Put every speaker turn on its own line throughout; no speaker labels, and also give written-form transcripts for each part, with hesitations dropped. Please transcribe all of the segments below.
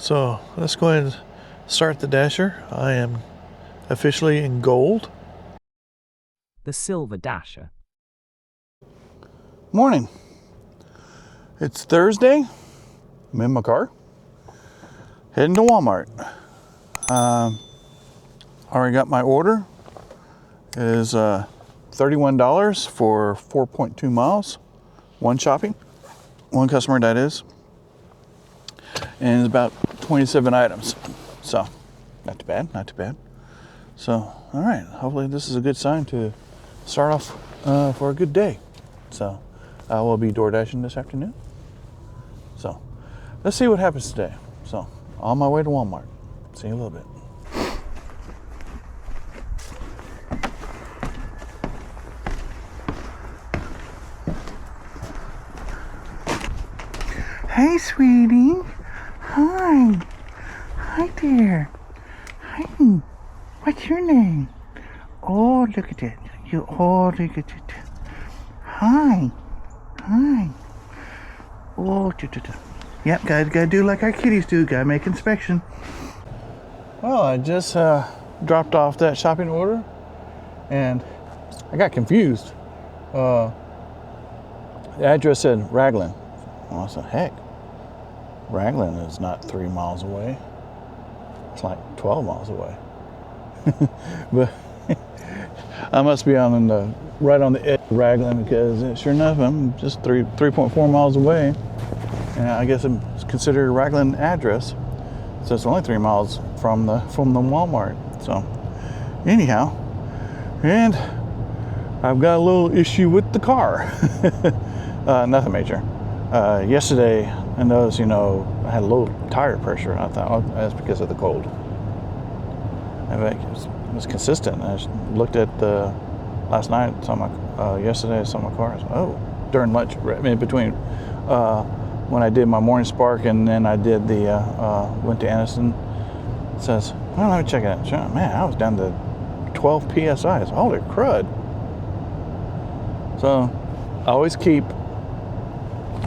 So let's go ahead and start the Dasher. I am officially in gold.
The Silver Dasher.
Morning. It's Thursday. I'm in my car, heading to Walmart. Already got my order. It is $31 for 4.2 miles. One shopping, one customer that is. And it's about 27 items. So, not too bad, not too bad. So, all right, hopefully this is a good sign to start off for a good day. So, I will be door dashing this afternoon. So, let's see what happens today. So, on my way to Walmart. See you in a little bit. Hey, sweetie. Hi. Hi there. Hi. What's your name? Oh, look at it. Look at it. Hi. Hi. Oh, yep, gotta do like our kitties do. Gotta make inspection. Well, I just dropped off that shopping order, and I got confused. The address said Raglan. Well, I said, heck, Raglan is not 3 miles away. It's like 12 miles away. But I must be right on the edge of Raglan, because sure enough, I'm just 3.4 miles away. And I guess it's considered a Raglan address. So it's only 3 miles from the Walmart. So anyhow, and I've got a little issue with the car. Nothing major. Yesterday, I noticed, I had a low tire pressure. I thought, oh, that's because of the cold. It was consistent. I just looked at last night, yesterday, I saw my car. I said, oh, during lunch, in between, when I did my morning spark and then I did went to Anniston, it says, well, let me check it out. Sure, man, I was down to 12 PSI. Holy crud. So I always keep,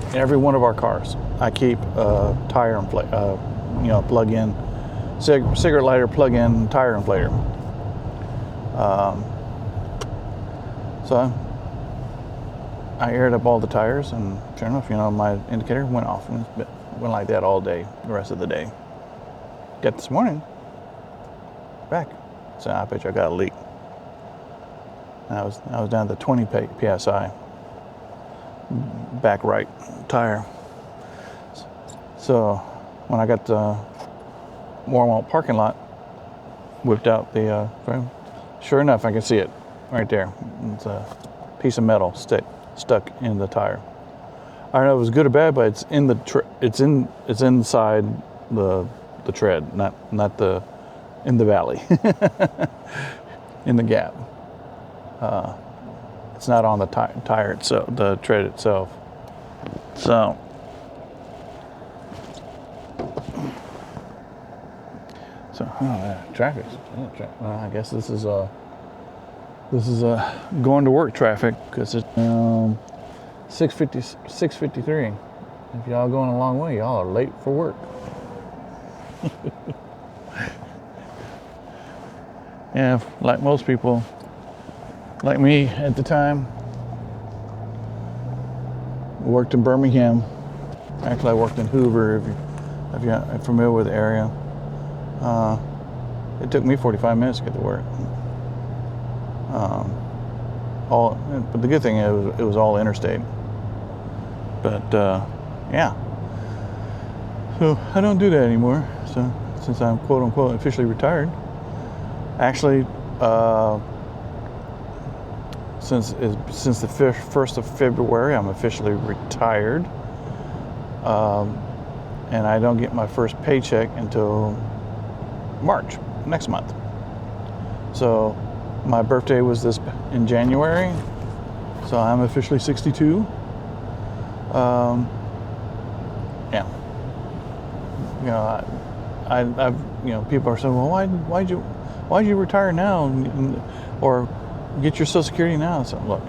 in every one of our cars, I keep a tire inflator, plug-in, cigarette lighter, plug-in tire inflator. So I aired up all the tires, and sure enough, my indicator went off, and it went like that all day, the rest of the day. Got this morning, back. So I bet you I got a leak. I was down to 20 PSI, back right tire. So when I got the Walmart parking lot, whipped out the frame. Sure enough, I can see it right there. It's a piece of metal stuck in the tire. I don't know if it was good or bad, but it's inside the tread, not in the valley, in the gap. It's not on the tire itself, the tread itself. So, traffic. Well, I guess this is going to work traffic, because it's 6:53. If y'all going a long way, y'all are late for work. Yeah, like most people, like me at the time, worked in Birmingham. Actually, I worked in Hoover, if you're familiar with the area. It took me 45 minutes to get to work. But the good thing is it was all interstate. But yeah. So I don't do that anymore. So since I'm quote unquote officially retired, actually, since the 1st of February, I'm officially retired. And I don't get my first paycheck until March, next month. So my birthday was in January, so I'm officially 62. Yeah. I've people are saying, well, why'd you retire now, or get your Social Security now? So look,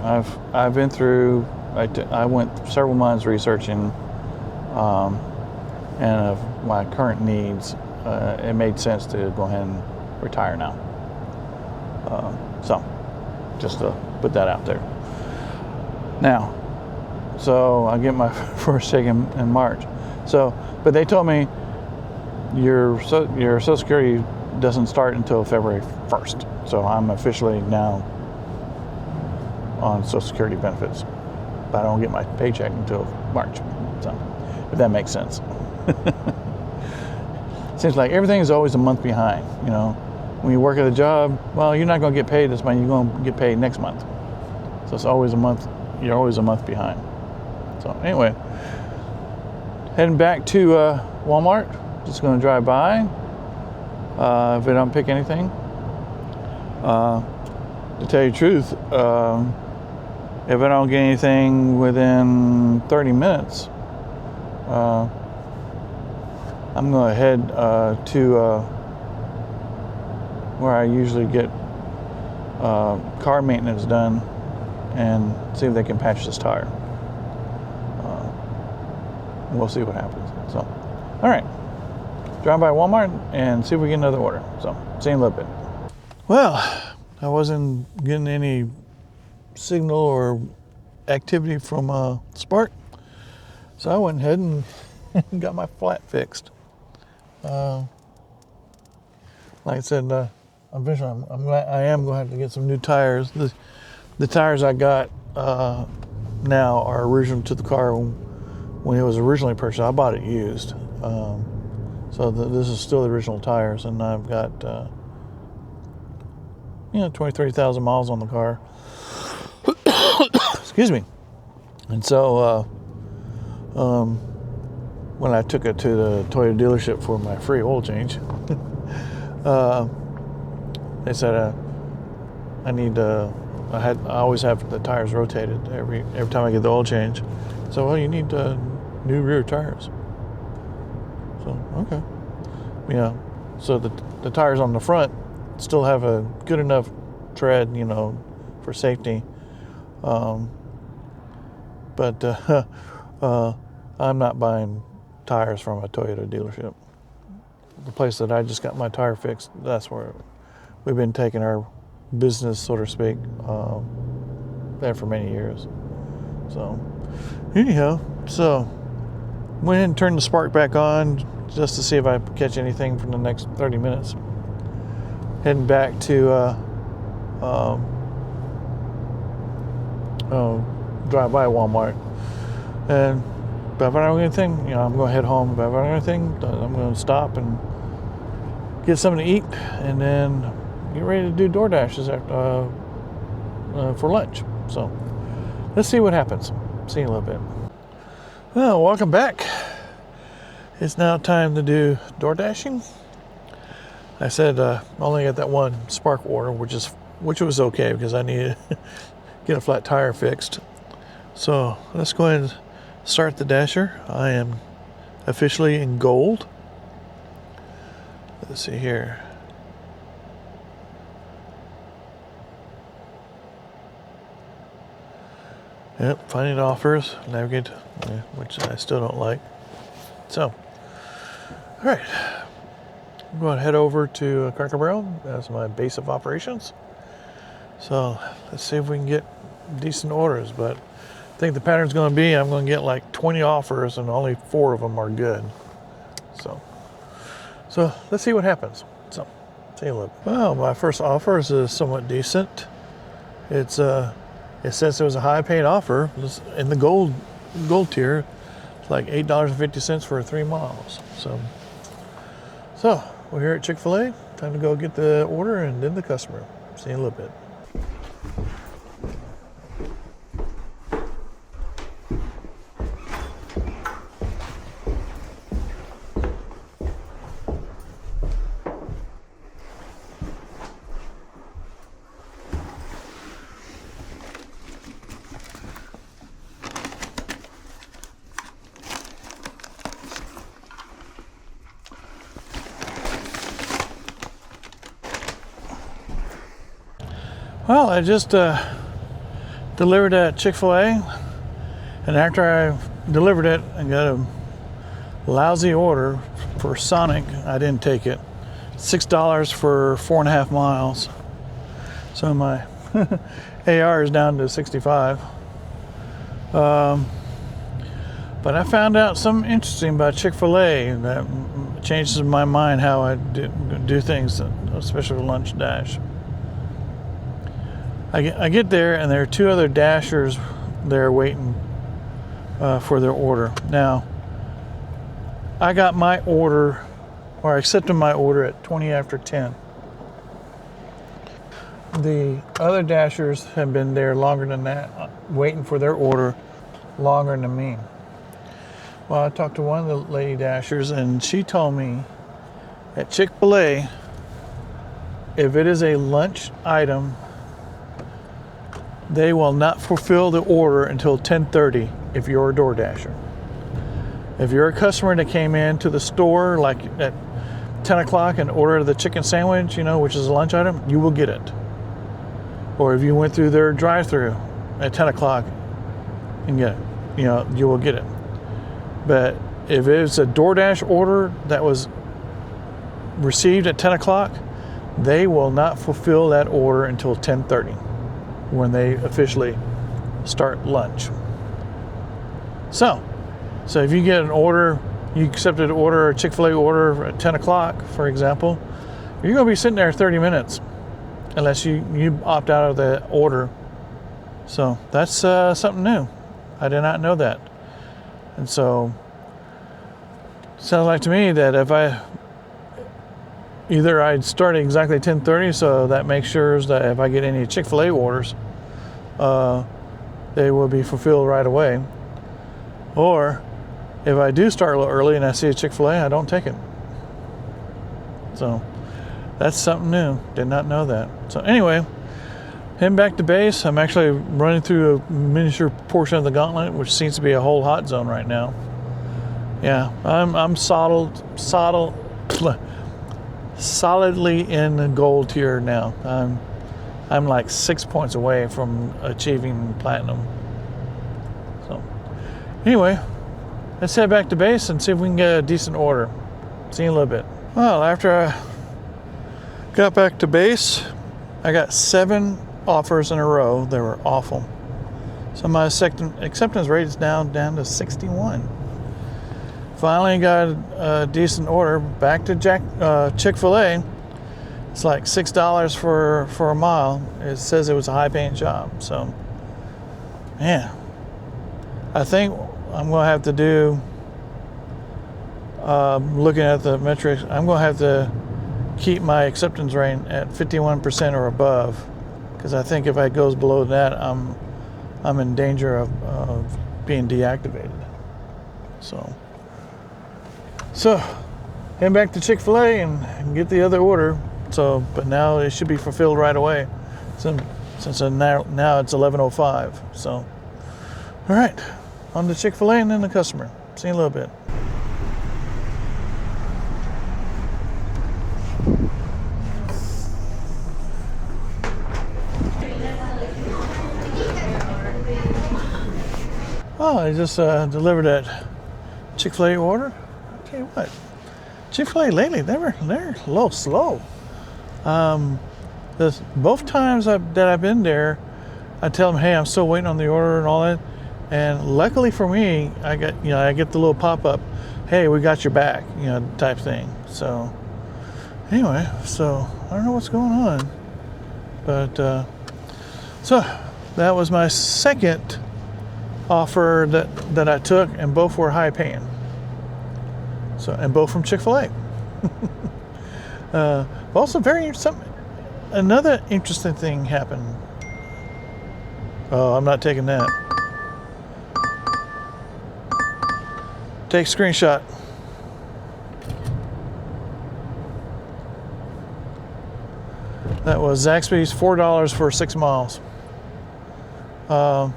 I've been through. I went several months researching
and of my current needs, it made sense to go ahead and retire now. So, just to put that out there. Now, so I get my first check in March. So, but they told me your Social Security doesn't start until February 1st. So I'm officially now on Social Security benefits, but I don't get my paycheck until March. So, if that makes sense. Seems like everything is always a month behind. You know, when you work at a job, well, you're not going to get paid this month. You're going to get paid next month. So it's always a month. You're always a month behind. So anyway, heading back to Walmart. Just going to drive by. If I don't pick anything, to tell you the truth, if I don't get anything within 30 minutes, I'm going to head to where I usually get car maintenance done and see if they can patch this tire. We'll see what happens. So, all right. Drive by Walmart and see if we get another order. So, see you in a little bit.
Well, I wasn't getting any signal or activity from Spark, so I went ahead and got my flat fixed. Like I said, eventually I am going to have to get some new tires. The tires I got now are original to the car when it was originally purchased. I bought it used. So this is still the original tires, and I've got 23,000 miles on the car. Excuse me. And so when I took it to the Toyota dealership for my free oil change, they said I always have the tires rotated every time I get the oil change. So, well, you need new rear tires. So, okay. Yeah. So the tires on the front still have a good enough tread, for safety. But I'm not buying tires from a Toyota dealership. The place that I just got my tire fixed, that's where we've been taking our business, so to speak, there for many years. So, anyhow, went ahead and turned the Spark back on just to see if I catch anything for the next 30 minutes. Heading back to drive by Walmart, and if I don't get anything, I'm going to head home. If I don't get anything, I'm going to stop and get something to eat, and then get ready to do DoorDashes for lunch. So let's see what happens. See you in a little bit. Well, welcome back. It's now time to do DoorDashing. I said I only got that one Spark order, which was okay because I needed to get a flat tire fixed. So let's go ahead and start the dasher. I am officially in gold. Let's see here. Yep, finding offers, navigate, which I still don't like. So, all right. I'm going to head over to Cracker Barrel. That's my base of operations. So let's see if we can get decent orders. But I think the pattern's going to be I'm going to get like 20 offers and only 4 of them are good. So let's see what happens. So, see you later. Well, my first offer is somewhat decent. It says it was a high-paid offer. It's in the gold tier. It's like $8.50 for 3 miles. So we're here at Chick-fil-A. Time to go get the order and then the customer. See you in a little bit. Well, I just delivered at Chick-fil-A, and after I delivered it, I got a lousy order for Sonic. I didn't take it. $6 for 4.5 miles. So my AR is down to 65. But I found out something interesting about Chick-fil-A that changes my mind how I do things, especially with lunch dash. I get there and there are 2 other dashers there waiting for their order. Now, I got my order, or I accepted my order at 20 after 10. The other dashers have been there longer than that, waiting for their order longer than me. Well, I talked to one of the lady dashers, and she told me at Chick-fil-A, if it is a lunch item, they will not fulfill the order until 10:30 if you're a DoorDasher. If you're a customer that came into the store like at 10 o'clock and ordered the chicken sandwich, which is a lunch item, you will get it. Or if you went through their drive-thru at 10 o'clock and get it, you will get it. But if it's a DoorDash order that was received at 10 o'clock, they will not fulfill that order until 10:30 when they officially start lunch. So if you get an order, you accepted an order, a Chick-fil-A order at 10 o'clock, for example, you're going to be sitting there 30 minutes unless you opt out of the order. So that's something new. I did not know that. And so it sounds like to me that if I'd start at exactly 10:30, so that makes sure that if I get any Chick-fil-A orders, they will be fulfilled right away. Or if I do start a little early and I see a Chick-fil-A, I don't take it. So that's something new. Did not know that. So anyway, heading back to base. I'm actually running through a miniature portion of the gauntlet, which seems to be a whole hot zone right now. Yeah, I'm solidly in the gold tier now. I'm like 6 points away from achieving platinum. So anyway, let's head back to base and see if we can get a decent order. See you in a little bit. Well, after I got back to base, I got 7 offers in a row. They were awful. So my acceptance rate is down to 61. Finally got a decent order back to Chick-fil-A. It's like $6 for a mile. It says it was a high-paying job. So, man, I think I'm going to have to do, looking at the metrics, I'm going to have to keep my acceptance rate at 51% or above, because I think if it goes below that, I'm in danger of being deactivated. So head back to Chick-fil-A and get the other order. But now it should be fulfilled right away, since now it's 11:05. So, all right, on to Chick-fil-A and then the customer. See you in a little bit. Oh, I just delivered that Chick-fil-A order. I'll tell you what, Chick-fil-A lately, they're a little slow. Both times that I've been there, I tell them, hey, I'm still waiting on the order and all that. And luckily for me, I get the little pop-up, hey, we got your back, type thing. So anyway, I don't know what's going on. But so that was my second offer that I took, and both were high paying. And both from Chick-fil-A. Also, another interesting thing happened. Oh, I'm not taking that. Take screenshot. That was Zaxby's, $4 for 6 miles. While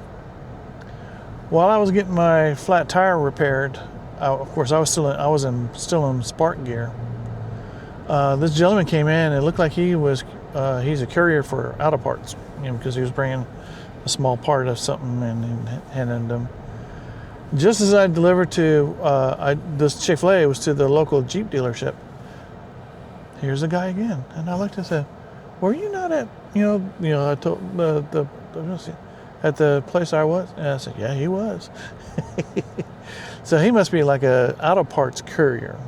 I was getting my flat tire repaired, of course I was still in Spark gear. This gentleman came in. It looked like he's a courier for auto parts, because he was bringing a small part of something and handing them. just as I delivered to this Chick-fil-A was to the local Jeep dealership. Here's the guy again, and I looked and said, "Were you not at I told at the place I was?" And I said, "Yeah, he was." So he must be like a auto parts courier,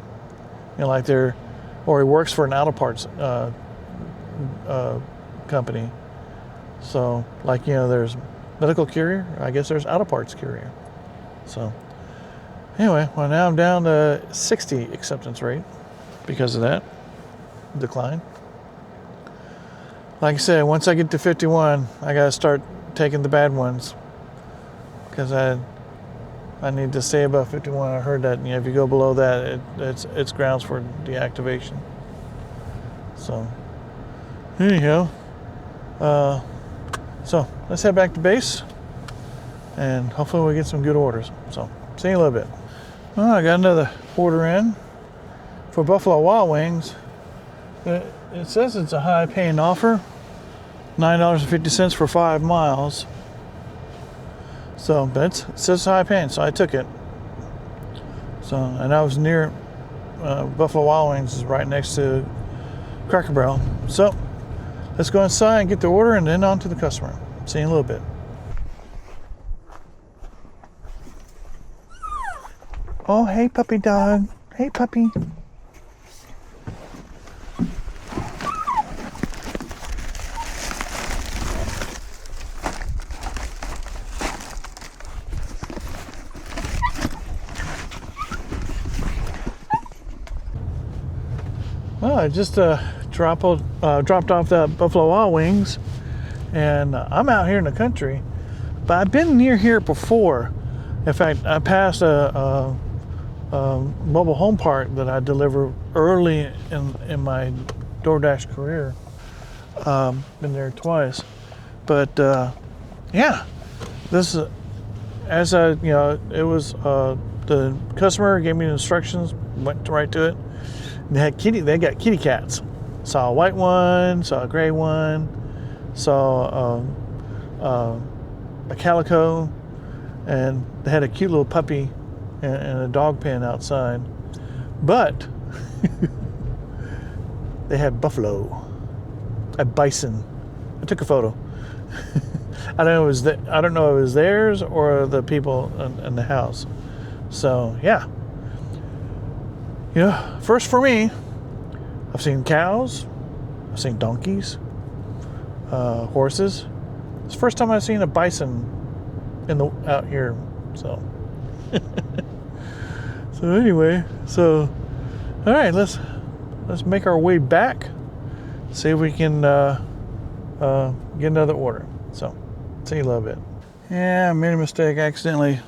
like or he works for an auto parts company. So like there's medical courier, I guess there's auto parts courier. So anyway, well now I'm down to 60 acceptance rate because of that decline. Like I said, once I get to 51, I gotta start taking the bad ones because I need to stay above 51. I heard that if you go below that, it's grounds for deactivation. So anyhow, so let's head back to base, and hopefully we get some good orders. So see you in a little bit. Well, I got another order in for Buffalo Wild Wings. It says it's a high-paying offer, $9.50 for 5 miles. So, but it says high-paying, so I took it. So, and I was near Buffalo Wild Wings is right next to Cracker Barrel. So, let's go inside and get the order, and then on to the customer. See you in a little bit. Oh, hey, puppy dog. Hey, puppy. Well, I just dropped off that Buffalo Wild Wings, and I'm out here in the country, but I've been near here before. In fact, I passed a mobile home park that I delivered early in my DoorDash career. Been there twice, but yeah, this is as I it was the customer gave me the instructions, went right to it. They got kitty cats. Saw a white one, saw a gray one, saw a calico, and they had a cute little puppy and a dog pen outside. But they had buffalo, a bison. I took a photo. I don't know if it was theirs or the people in the house. So yeah. First for me, I've seen cows, I've seen donkeys, horses. It's the first time I've seen a bison out here. So, so anyway, all right, let's make our way back. See if we can get another order. So, see you in a little bit. Yeah, I made a mistake. I accidentally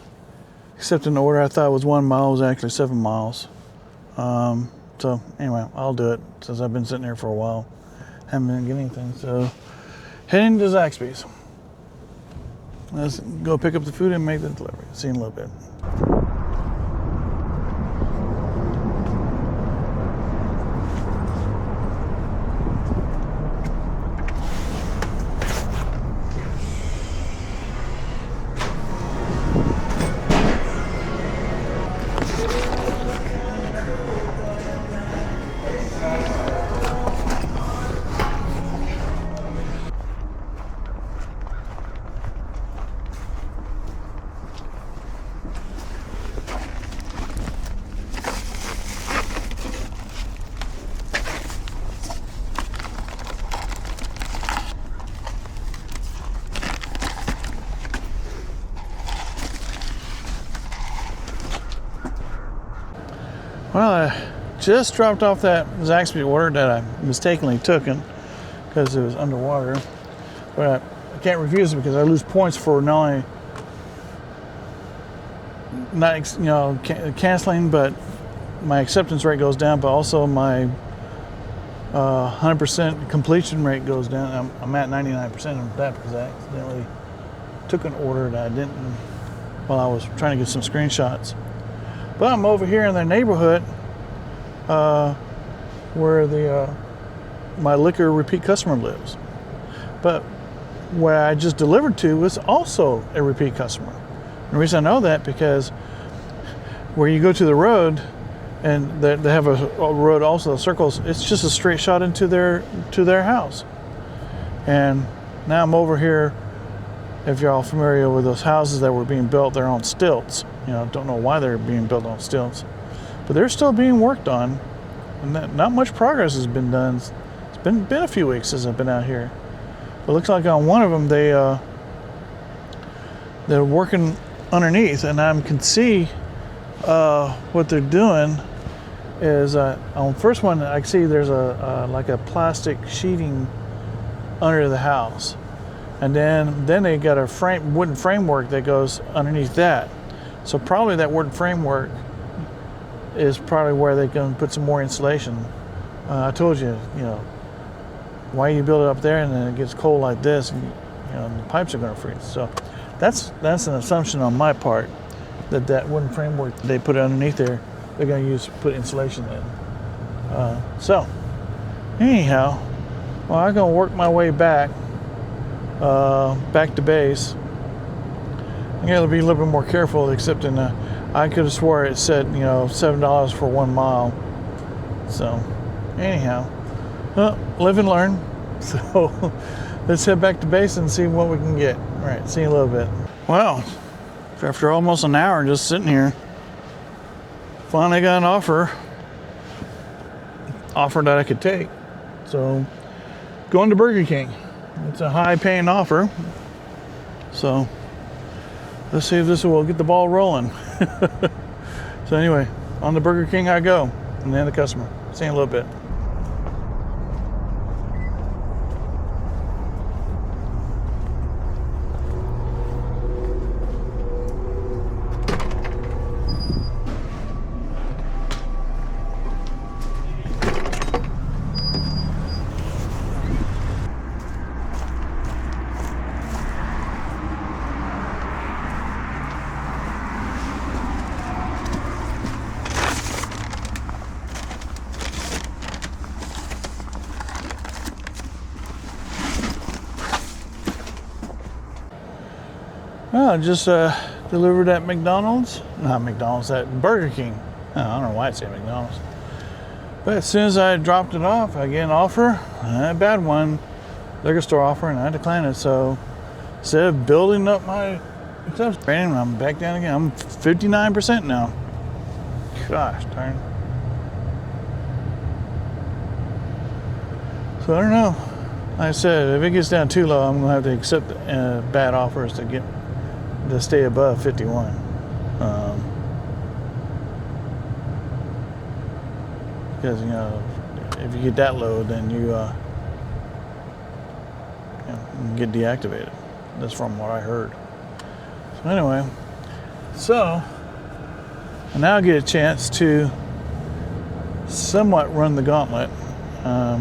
accepted an order I thought was 1 mile. It was actually 7 miles. So anyway, I'll do it since I've been sitting here for a while. Haven't been getting anything. So heading to Zaxby's. Let's go pick up the food and make the delivery. See you in a little bit. Well, I just dropped off that Zaxby order that I mistakenly took because it was underwater. But I can't refuse it because I lose points for not canceling, but my acceptance rate goes down, but also my 100% completion rate goes down. I'm at 99% of that because I accidentally took an order that I didn't while I was trying to get some screenshots. But I'm over here in the neighborhood where my liquor repeat customer lives. But where I just delivered to was also a repeat customer. And the reason I know that because where you go to the road, and they have a road also that circles. It's just a straight shot into their house. And now I'm over here. If you're all familiar with those houses that were being built, they're on stilts. Don't know why they're being built on stilts, but they're still being worked on, and not much progress has been done. It's been a few weeks since I've been out here. But it looks like on one of them they're working underneath, and I can see what they're doing is on the first one I can see there's like a plastic sheeting under the house, and then they got a wooden framework that goes underneath that. So probably that wooden framework is probably where they can put some more insulation. I told you, why you build it up there and then it gets cold like this, and the pipes are going to freeze. So that's an assumption on my part that wooden framework they put underneath there, they're going to use to put insulation in. So anyhow, well, I'm going to work my way back to base. I got to be a little bit more careful, except I could have swore it said $7 for 1 mile. So anyhow, live and learn. So let's head back to base and see what we can get. All right, see you in a little bit. Well, after almost an hour just sitting here, finally got an offer that I could take. So going to Burger King. It's a high paying offer. So let's see if this will get the ball rolling. So anyway, on the Burger King I go, and then the customer. See you in a little bit. Well, I just delivered at McDonald's. Not McDonald's, at Burger King. I don't know why I say McDonald's. But as soon as I dropped it off, I get an offer, a bad one, liquor store offer, and I declined it. So instead of building up my stuff, I'm back down again. I'm 59% now. Gosh darn. So I don't know. Like I said, if it gets down too low, I'm gonna have to accept bad offers to stay above 51. Because if you get that low, then you get deactivated. That's from what I heard. So anyway, I now get a chance to somewhat run the gauntlet, at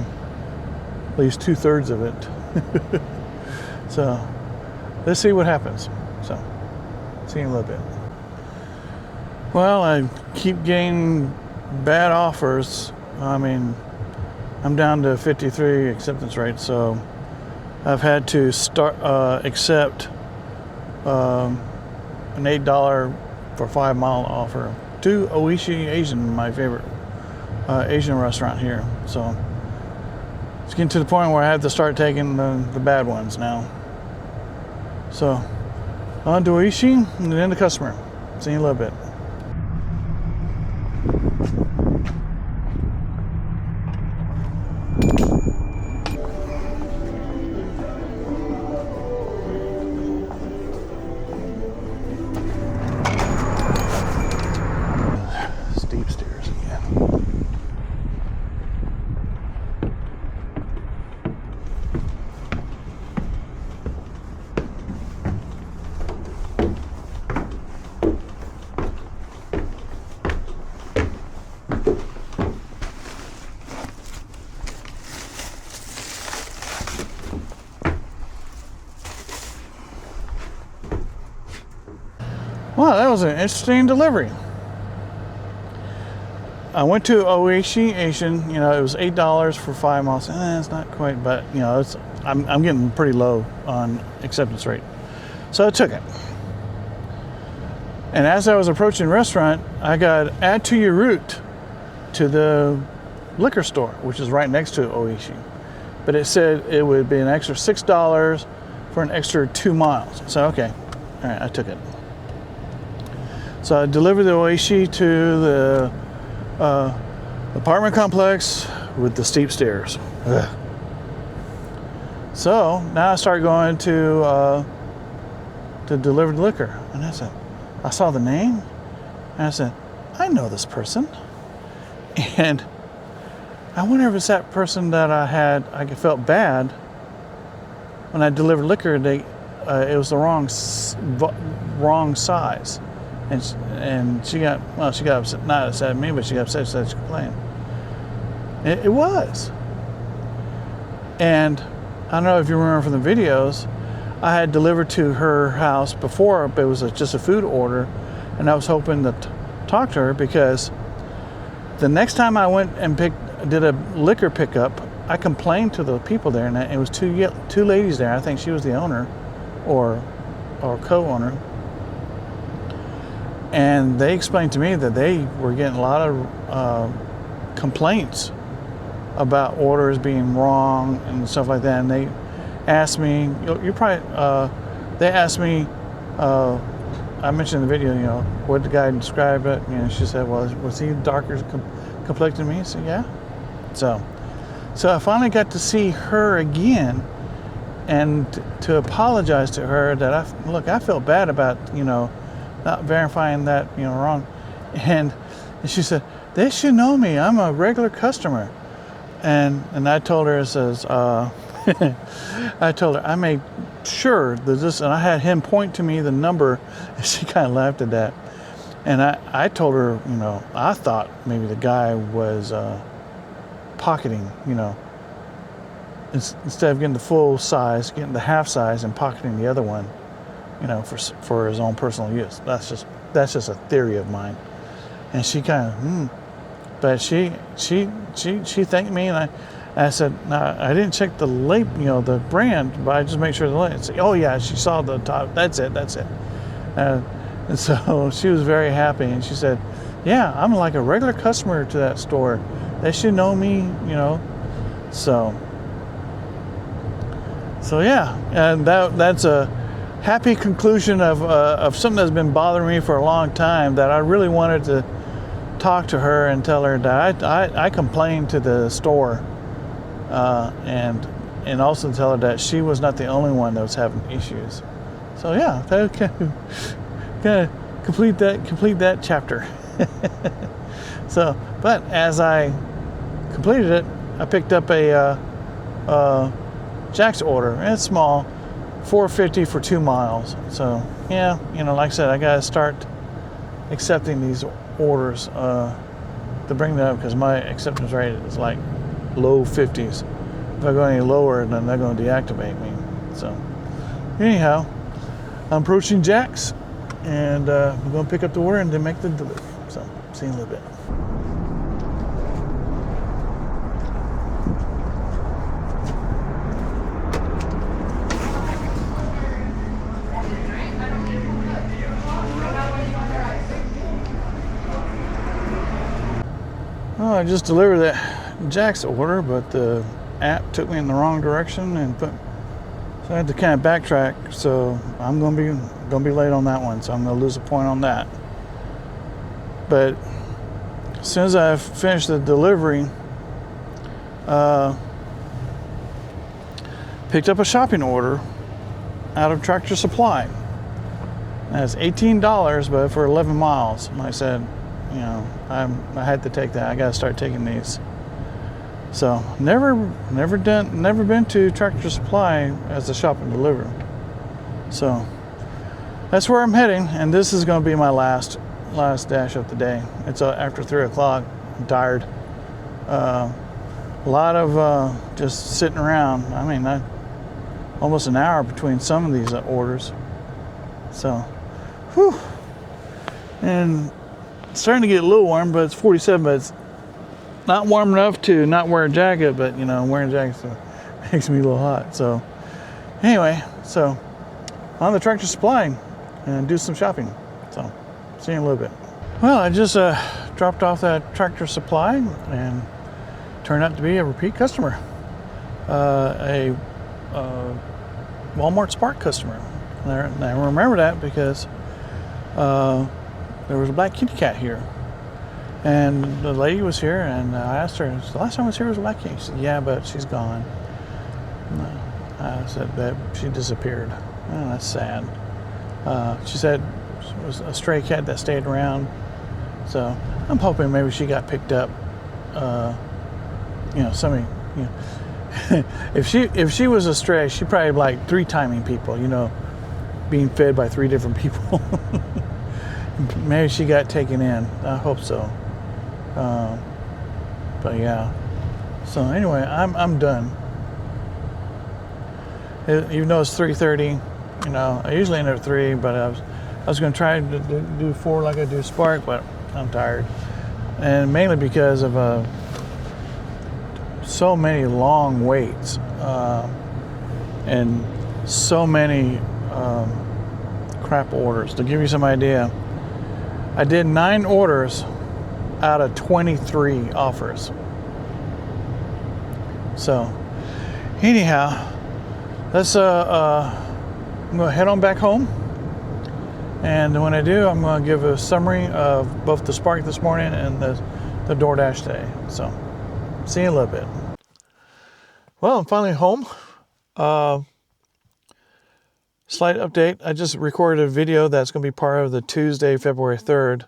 least 2/3 of it. So let's see what happens. So see you in a little bit. Well, I keep getting bad offers. I mean, I'm down to 53 acceptance rate, so I've had to accept an $8 for 5 mile offer to Oishi Asian, my favorite Asian restaurant here. So it's getting to the point where I have to start taking the bad ones now. So on to Oishi and then the customer. See you in a little bit. Steep stairs again. Wow, that was an interesting delivery. I went to Oishi Asian. It was $8 for 5 miles. It's not quite, but I'm getting pretty low on acceptance rate, so I took it.
And as I was approaching the restaurant, I got add to your route to the liquor store, which is right next to Oishi. But it said it would be an extra $6 for an extra 2 miles. So, okay, all right, I took it. So I delivered the Oishi to the apartment complex with the steep stairs. Ugh. So now I start going to deliver the liquor. And I saw the name, and I said, I know this person. And I wonder if it's that person that I felt bad when I delivered liquor. It was the wrong size. And she got upset, not upset at me, but she got upset, she complained. It was. And I don't know if you remember from the videos, I had delivered to her house before, but it was just a food order, and I was hoping to talk to her because the next time I went and did a liquor pickup, I complained to the people there, and it was two ladies there. I think she was the owner or co-owner. And they explained to me that they were getting a lot of complaints about orders being wrong and stuff like that. And they asked me, they asked me, I mentioned in the video, what the guy described it. She said, well, was he darker complected than me? I said, yeah. So I finally got to see her again and to apologize to her that I felt bad about, not verifying that, wrong. And she said, they should know me. I'm a regular customer. And I told her, I made sure that this, and I had him point to me the number, and she kind of laughed at that. And I told her, I thought maybe the guy was pocketing, instead of getting the full size, getting the half size and pocketing the other one, for his own personal use. That's just a theory of mine. And she kind of, but she thanked me, and I said, no, I didn't check the label, the brand, but I just made sure the label. Said, oh yeah, she saw the top. That's it. And so she was very happy, and she said, yeah, I'm like a regular customer to that store. They should know me, So yeah, and that's a happy conclusion of something that's been bothering me for a long time, that I really wanted to talk to her and tell her that I complained to the store, and also tell her that she was not the only one that was having issues. So yeah, that kind of complete that chapter. So, but as I completed it, I picked up a Jack's order, and it's small, $4.50 for 2 miles. So yeah, like I said, I gotta start accepting these orders to bring that up, because my acceptance rate is like low 50s. If I go any lower, then they're going to deactivate me. So anyhow, I'm approaching Jack's, and we're going to pick up the order and then make the delivery. So see you in a little bit. Well, I just delivered that Jack's order, but the app took me in the wrong direction, so I had to kind of backtrack. So I'm gonna be late on that one, so I'm gonna lose a point on that. But as soon as I finished the delivery, picked up a shopping order out of Tractor Supply. That's $18, but for 11 miles. And I said, I had to take that. I got to start taking these. So never been to Tractor Supply as a shop and deliver. So that's where I'm heading, and this is going to be my last dash of the day. It's after 3 o'clock. I'm tired. A lot of just sitting around. I mean, almost an hour between some of these orders. So, whew. And it's starting to get a little warm, but it's 47, but it's not warm enough to not wear a jacket, but wearing a jacket makes me a little hot. So anyway, so on the Tractor Supply and do some shopping. So See you in a little bit. Well, I just dropped off that Tractor Supply and turned out to be a repeat customer, a Walmart Spark customer. And I remember that because there was a black kitty cat here. And the lady was here, and I asked her, the last time I was here was a black cat. She said, yeah, but she's gone. I said, that she disappeared. Oh, that's sad. She said it was a stray cat that stayed around. So I'm hoping maybe she got picked up. Somebody, if she was a stray, she probably like 3 timing people, being fed by 3 different people. Maybe she got taken in. I hope so. But yeah. So anyway, I'm done. Even though it's 3:30, I usually end at 3, but I was going to try to do 4 like I do Spark, but I'm tired, and mainly because of so many long waits and so many crap orders. To give you some idea, I did 9 orders out of 23 offers. So anyhow, let's I'm going to head on back home, and when I do, I'm going to give a summary of both the Spark this morning and the DoorDash today. So see you in a little bit. Well, I'm finally home. Slight update. I just recorded a video that's going to be part of the Tuesday, February 3rd.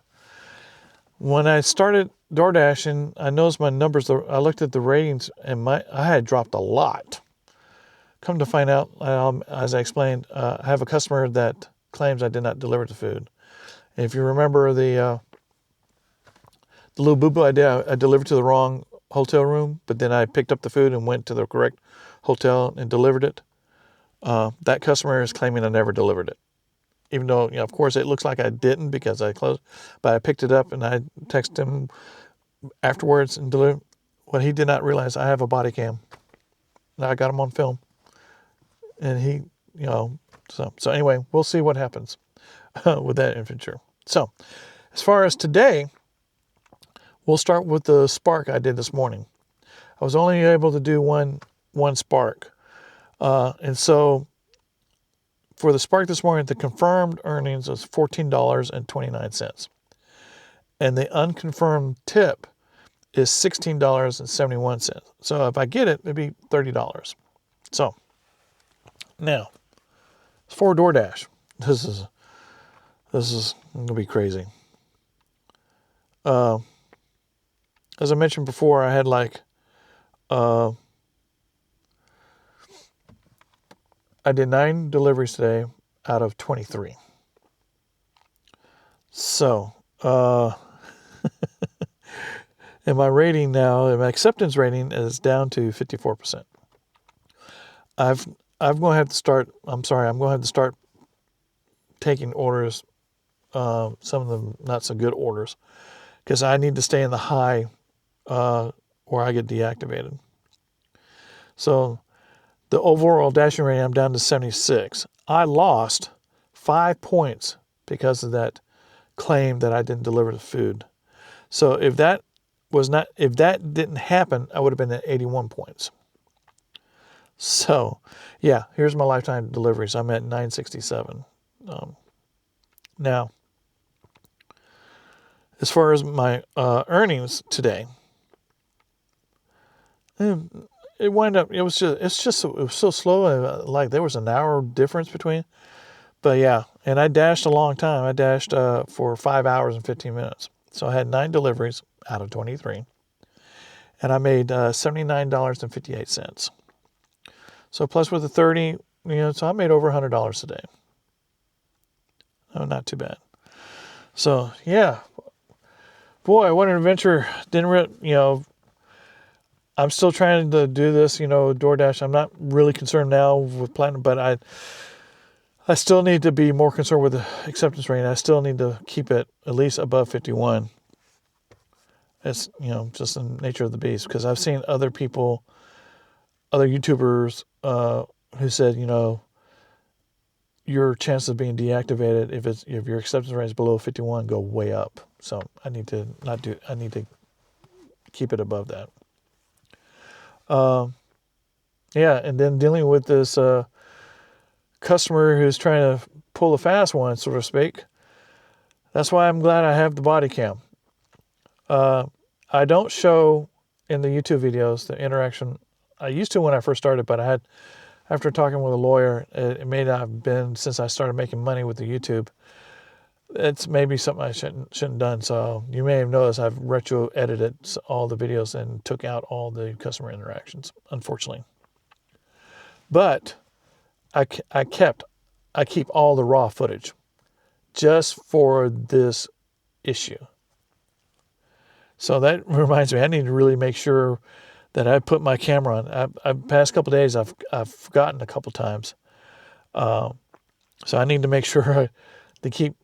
When I started DoorDashing, I noticed my numbers. I looked at the ratings, and I had dropped a lot. Come to find out, as I explained, I have a customer that claims I did not deliver the food. And if you remember the little boo-boo I did, I delivered to the wrong hotel room, but then I picked up the food and went to the correct hotel and delivered it. That customer is claiming I never delivered it. Even though, of course, it looks like I didn't because I closed, but I picked it up and I texted him afterwards and delivered. What he did not realize, I have a body cam. Now I got him on film. And he, so anyway, we'll see what happens with that adventure. So as far as today, we'll start with the Spark I did this morning. I was only able to do one Spark. And so for the Spark this morning, the confirmed earnings was $14.29. And the unconfirmed tip is $16.71. So if I get it, it'd be $30. So now, for DoorDash, this is going to be crazy. As I mentioned before, I had I did 9 deliveries today out of 23. So, and my rating now, my acceptance rating is down to 54%. I'm going to have to start taking orders, some of them not so good orders, because I need to stay in the high or I get deactivated. So the overall dashing rating, I'm down to 76. I lost 5 points because of that claim that I didn't deliver the food. So if that didn't happen, I would have been at 81 points. So, yeah, here's my lifetime deliveries. I'm at 967. Now, as far as my earnings today, it was so slow. Like there was an hour difference between. But yeah, and I dashed a long time. I dashed for 5 hours and 15 minutes. So I had 9 deliveries out of 23, and I made $79.58. So plus with the 30, so I made over $100 a day. Oh, not too bad. So yeah, boy, what an adventure! I'm still trying to do this, DoorDash. I'm not really concerned now with Platinum, but I still need to be more concerned with the acceptance rate. I still need to keep it at least above 51. It's, just the nature of the beast, because I've seen other YouTubers who said,
your chances of being deactivated if your acceptance rate is below 51 go way up. So I need to keep it above that. Yeah, and then dealing with this customer who's trying to pull a fast one, so to speak. That's why I'm glad I have the body cam. I don't show in the YouTube videos the interaction. I used to when I first started, but after talking with a lawyer, it may not have been since I started making money with the YouTube. It's maybe something I shouldn't done. So you may have noticed I've retro edited all the videos and took out all the customer interactions, unfortunately. But I keep all the raw footage just for this issue. So that reminds me, I need to really make sure that I put my camera on. I've past couple of days, I've forgotten a couple times. So I need to make sure to keep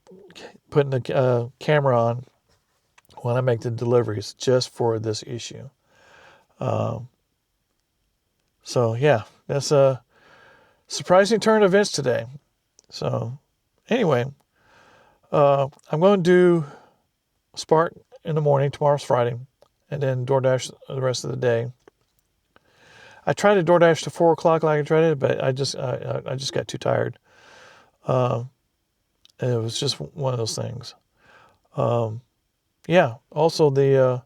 putting the camera on when I make the deliveries just for this issue. So yeah, that's a surprising turn of events today. So anyway, I'm going to do Spark in the morning. Tomorrow's Friday, and then DoorDash the rest of the day. I tried to DoorDash to 4 o'clock like I tried it, but I just got too tired. It was just one of those things. Yeah. Also, I'm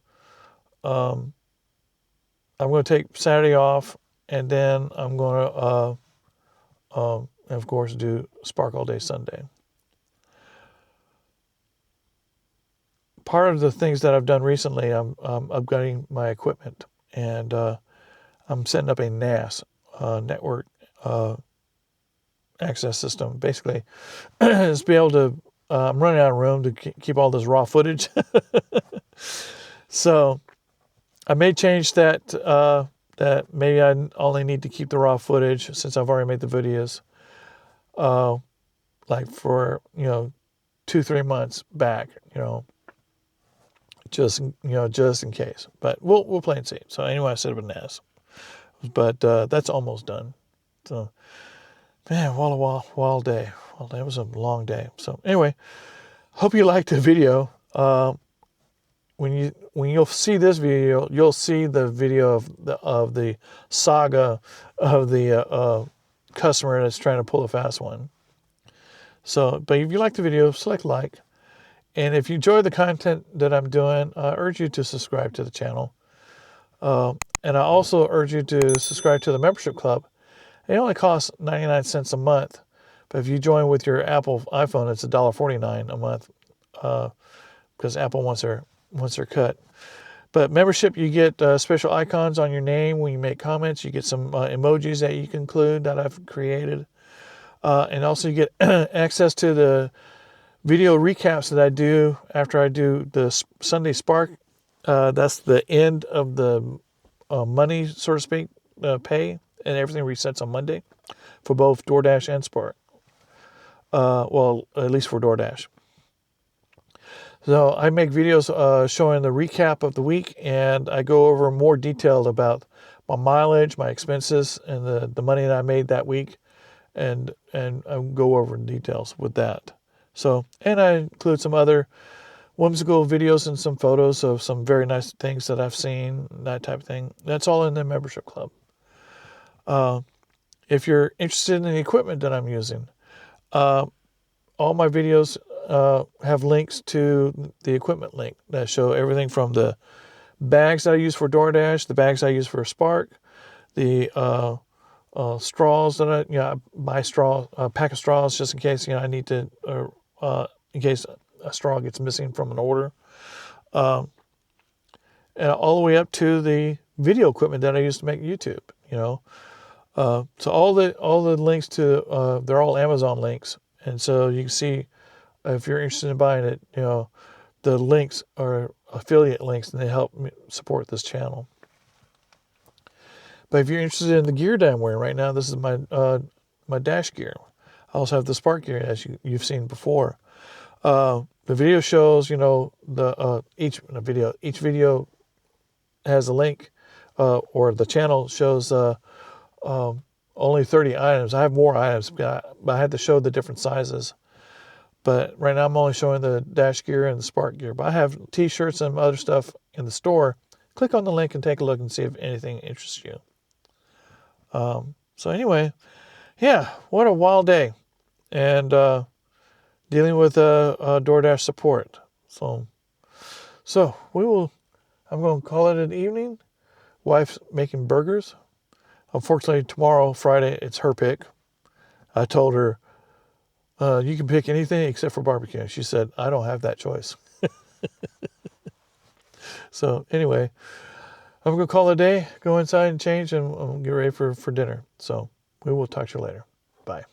going to take Saturday off, and then I'm going to, of course, do Spark all day Sunday. Part of the things that I've done recently, I'm upgrading my equipment, and I'm setting up a NAS network access system. Basically, is be able to. I'm running out of room to keep all this raw footage, so I may change that. That maybe I only need to keep the raw footage since I've already made the videos. Like for 2-3 months back, just in case. But we'll play and see. So anyway, I set up a NAS, but that's almost done. So man, wild day. Well, that was a long day. So anyway, hope you liked the video. When you'll see this video, you'll see the video of the saga of the customer that's trying to pull a fast one. So, but if you like the video, select like. And if you enjoy the content that I'm doing, I urge you to subscribe to the channel. And I also urge you to subscribe to the membership club. It only costs 99 cents a month. But if you join with your Apple iPhone, it's $1.49 a month because Apple wants their cut. But membership, you get special icons on your name when you make comments. You get some emojis that you can include that I've created. And also you get access to the video recaps that I do after I do the Sunday Spark. That's the end of the money, so to speak, pay, and everything resets on Monday for both DoorDash and Spark. Well, at least for DoorDash. So I make videos showing the recap of the week, and I go over more detailed about my mileage, my expenses, and the money that I made that week, and I go over in details with that. So, and I include some other whimsical videos and some photos of some very nice things that I've seen, that type of thing. That's all in the membership club. If you're interested in the equipment that I'm using, all my videos have links to the equipment link that show everything from the bags that I use for DoorDash, the bags I use for Spark, the straws that I buy a pack of straws just in case I need to, in case a straw gets missing from an order, and all the way up to the video equipment that I use to make YouTube. So all the links to they're all Amazon links, and so you can see if you're interested in buying it, the links are affiliate links, and they help me support this channel. But if you're interested in the gear that I'm wearing right now, this is my dash gear. I also have the Spark gear, as you've seen before. The video shows, each video has a link, or the channel shows only 30 items. I have more items, but I had to show the different sizes. But right now I'm only showing the dash gear and the spark gear. But I have t-shirts and other stuff in the store. Click on the link and take a look and see if anything interests you. So anyway, yeah, what a wild day. And dealing with DoorDash support. So I'm going to call it an evening. Wife's making burgers. Unfortunately, tomorrow, Friday, it's her pick. I told her, you can pick anything except for barbecue. She said, I don't have that choice. So anyway, I'm going to call it a day, go inside and change, and get ready for dinner. So we will talk to you later. Bye.